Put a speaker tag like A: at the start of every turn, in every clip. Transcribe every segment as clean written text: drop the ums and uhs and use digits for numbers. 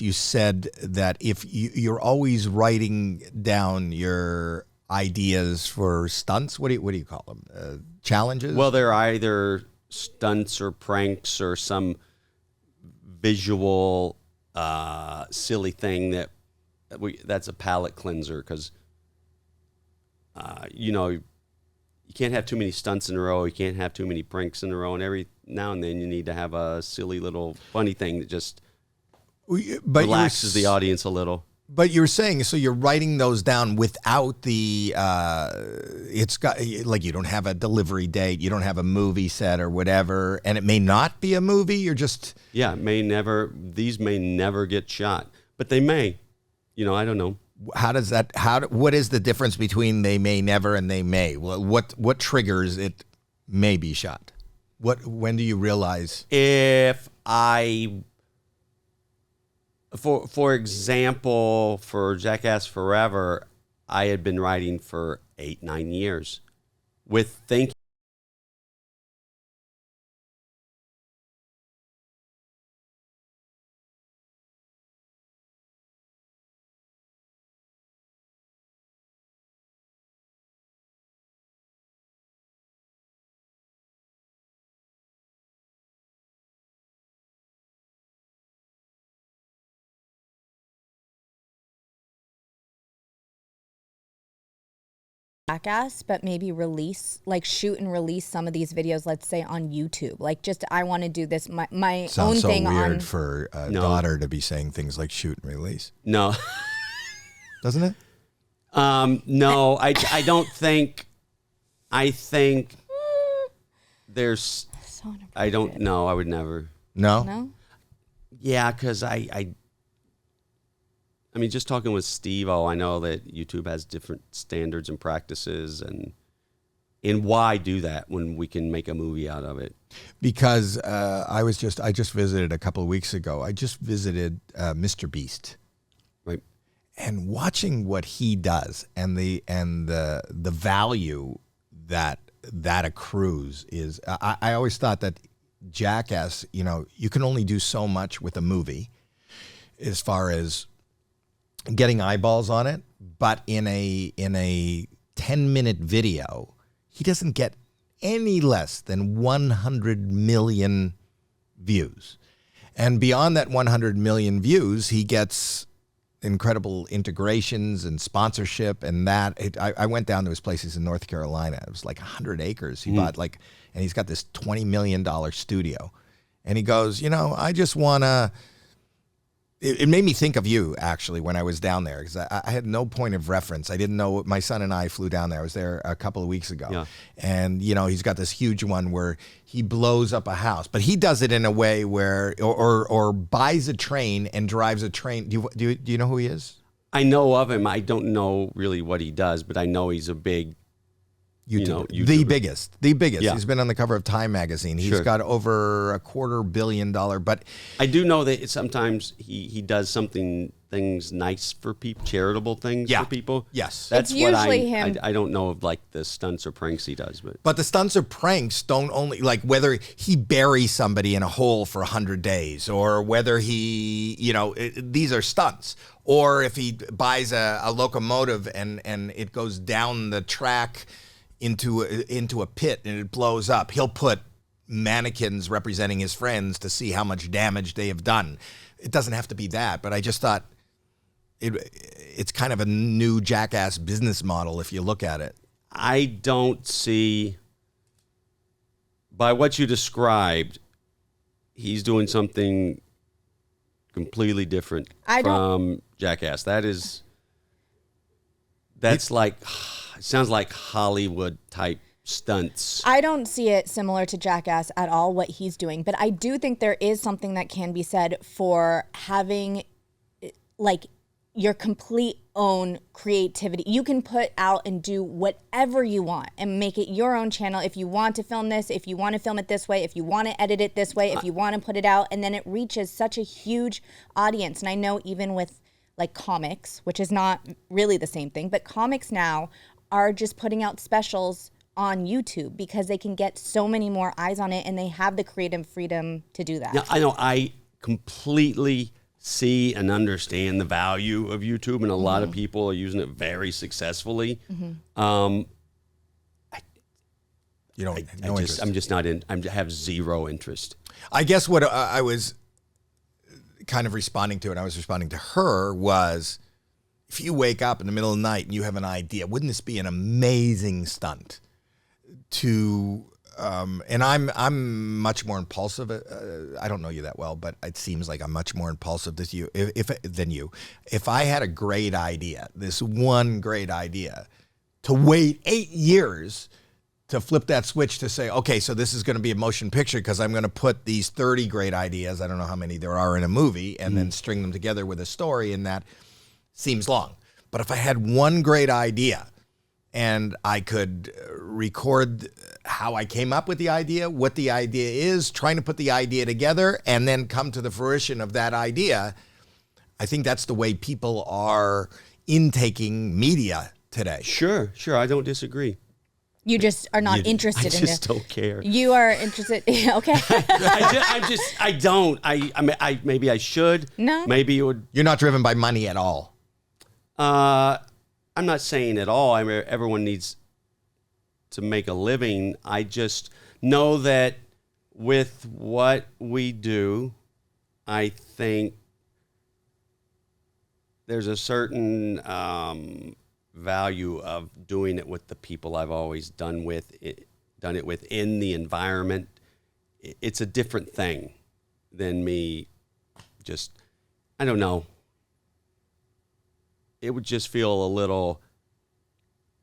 A: You said that if you're always writing down your ideas for stunts, what do you call them? Challenges?
B: Well, they're either stunts or pranks or some visual silly thing that's a palate cleanser because you can't have too many stunts in a row. You can't have too many pranks in a row, and every now and then you need to have a silly little funny thing that just relaxes the audience a little.
A: But you're saying, so you're writing those down without the, it's got, like you don't have a delivery date, you don't have a movie set or whatever, and it may not be a movie, you're just...
B: Yeah, these may never get shot, but they may, I don't know.
A: What is the difference between they may never and they may? What triggers it may be shot? When do you realize?
B: If For example, for Jackass Forever, I had been writing for 8-9 years with thinking.
C: Jackass, but maybe shoot and release some of these videos, let's say on YouTube. Like, just I want to do this my
A: Sounds
C: own
A: so
C: thing
A: weird for a daughter to be saying things like shoot and release.
B: No,
A: doesn't it?
B: No, I don't think. I think there's.
C: So
B: I don't know. I would never.
A: No.
B: Yeah, because I mean, just talking with Steve, I know that YouTube has different standards and practices, and why do that when we can make a movie out of it?
A: Because I just visited a couple of weeks ago. I just visited Mr. Beast,
B: right?
A: And watching what he does and the value that accrues is. I always thought that Jackass, you can only do so much with a movie, as far as getting eyeballs on it, but in a 10-minute video, he doesn't get any less than 100 million views. And beyond that 100 million views, he gets incredible integrations and sponsorship and that. I went down to his places in North Carolina. It was like 100 acres. He bought and he's got this $20 million studio. And he goes, I just want to... It made me think of you, actually, when I was down there, because I had no point of reference. I didn't know. My son and I flew down there. I was there a couple of weeks ago. Yeah. And, he's got this huge one where he blows up a house. But he does it in a way where, or buys a train and drives a train. Do you know who he is?
B: I know of him. I don't know really what he does, but I know he's a big YouTuber.
A: The biggest.
B: Yeah.
A: He's been on the cover of Time magazine. He's got over $250 million. But
B: I do know that sometimes he does things nice for people, charitable things for people.
A: Yes,
B: that's
C: it's
B: what
C: usually him.
B: I don't know of like the stunts or pranks he does,
A: but the stunts or pranks don't only like whether he buries somebody in a hole for 100 days or whether he these are stunts, or if he buys a locomotive and it goes down the track into a pit and it blows up. He'll put mannequins representing his friends to see how much damage they have done. It doesn't have to be that, but I just thought it's kind of a new Jackass business model if you look at it.
B: I don't see, by what you described, he's doing something completely different from Jackass. That's like... It sounds like Hollywood type stunts.
C: I don't see it similar to Jackass at all, what he's doing. But I do think there is something that can be said for having like your complete own creativity. You can put out and do whatever you want and make it your own channel. If you want to film this, if you want to film it this way, if you want to edit it this way, if you want to put it out, and then it reaches such a huge audience. And I know even with like comics, which is not really the same thing, but comics now are just putting out specials on YouTube because they can get so many more eyes on it and they have the creative freedom to do that.
B: Yeah, I know. I completely see and understand the value of YouTube, and a lot of people are using it very successfully.
A: You don't.
B: I'm just not in. I have zero interest.
A: I guess what I was kind of responding to, and I was responding to her, was if you wake up in the middle of the night and you have an idea, wouldn't this be an amazing stunt? And I'm much more impulsive. I don't know you that well, but it seems like I'm much more impulsive than you. If I had a great idea, this one great idea, to wait 8 years to flip that switch to say, okay, so this is going to be a motion picture because I'm going to put these 30 great ideas, I don't know how many there are in a movie, and then string them together with a story, and that seems long. But if I had one great idea and I could record how I came up with the idea, what the idea is, trying to put the idea together, and then come to the fruition of that idea, I think that's the way people are intaking media today.
B: Sure. I don't disagree.
C: You just are not interested in it.
B: I just don't care.
C: You are interested. Okay.
B: I don't. Maybe I should.
C: No.
B: Maybe it would.
A: You're not driven by money at all.
B: I'm not saying at all. I mean, everyone needs to make a living. I just know that with what we do, I think there's a certain value of doing it with the people I've always done it with in the environment. It's a different thing than me just, I don't know. It would just feel a little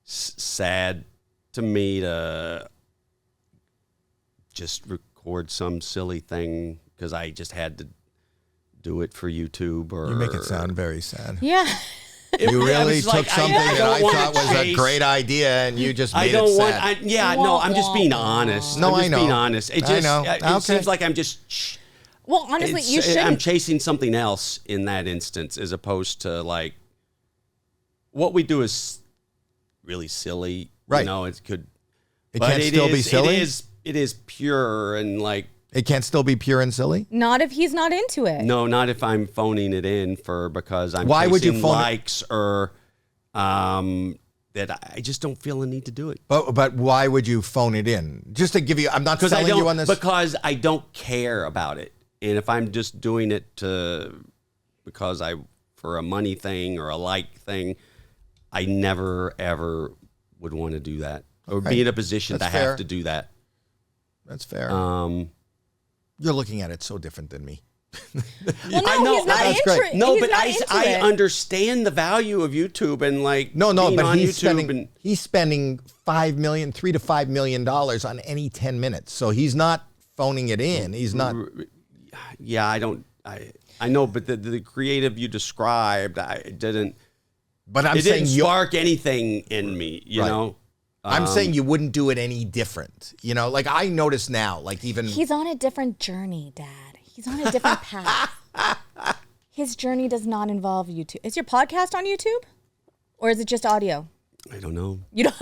B: sad to me to just record some silly thing because I just had to do it for YouTube. Or
A: you make it sound very sad.
C: Yeah.
A: You really took something that I thought was a great idea and you just made it sad.
B: I'm just being honest.
A: No, I know.
B: Being honest. It just,
A: I know.
B: It seems like I'm just.
C: Well, honestly, you shouldn't.
B: I'm chasing something else in that instance, as opposed to like what we do is really silly.
A: Right.
B: You know, it could.
A: It can't still be silly.
B: It is pure and like.
A: It can't still be pure and silly?
C: Not if he's not into it.
B: No, not if I'm phoning it in because I'm
A: Why would you phone
B: likes or that I just don't feel a need to do it.
A: But why would you phone it in? Just to give you, I'm not selling you on this.
B: Because I don't care about it. And if I'm just doing it for a money thing or a like thing, I never, ever would want to do that or be in a position to have to do that.
A: That's fair. You're looking at it so different than me.
C: Well, no, I know, he's not interested.
B: No, but I understand the value of YouTube and like
A: but he's spending $3 to $5 million on any 10 minutes. So he's not phoning it in. He's not.
B: Yeah, I know, but the creative you described, it didn't spark anything in me, you know?
A: I'm saying you wouldn't do it any different. You know, like I notice now, like even.
C: He's on a different journey, Dad. He's on a different path. His journey does not involve YouTube. Is your podcast on YouTube? Or is it just audio?
B: I don't know.
C: You don't.